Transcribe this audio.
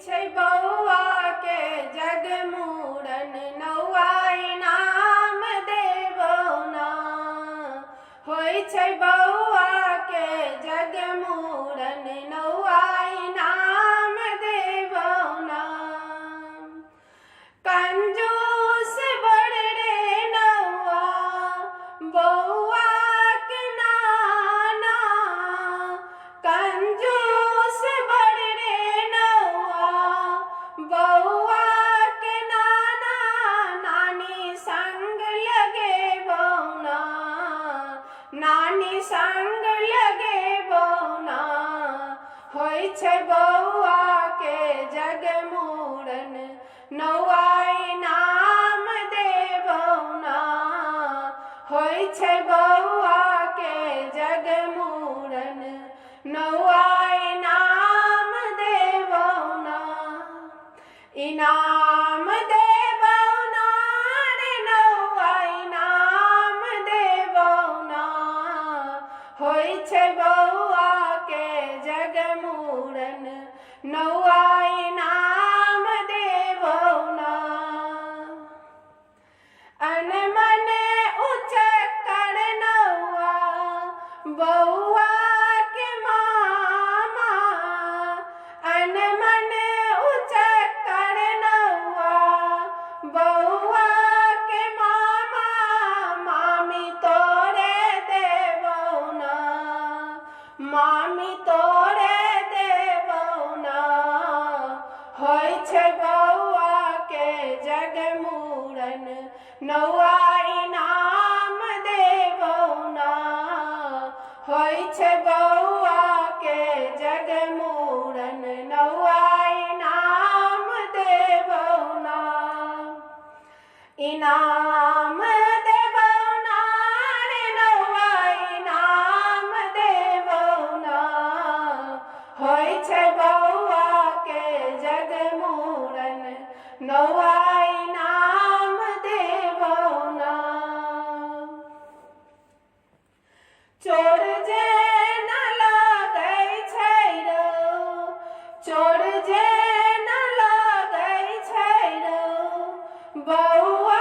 छै बौआ के जग मूड़न नौआ इनाम देबौ ना। होइ छै बौआ के जग मूड़न नौआ इनाम देबौ ना। कंजूस बड़ रे नौआ बौआ के नाना। कंजूस बड़ रे नौआ बौआ के नाना। नानी संग लगेबौ ना, नानी संग लगेबौ ना। होइ छै बौआ के जग मूड़न नौआ इनाम देबौ ना। होइ छै बौआ के जग मूड़न नौआ इनाम देबौ ना। इनाम देबौ ना रे नौआ इनाम देबौ ना। होइ छै बौआ के जग मूड़न नौआ इनाम देबौ ना। अनमन उचक्कर नौआ बौआ के मामा। अनमन उचक्कर नौआ बौआ के मामा। मामी तोरे देबौ ना, मामी तोरे देबौ ना। होइ छै बौआ के जग मूड़न नौआ इनाम देबौ ना। होइ छै बौआ के जग मूड़न नौआ इनाम देबौ ना। इनाम देबौ ना रे नौआ इनाम देबौ ना। होइ छै बौआ के जग मूड़न नौआ इनाम देबौ ना। चोर जे न लगै छै रौ, चोर जे न लगै छै रौ बौआ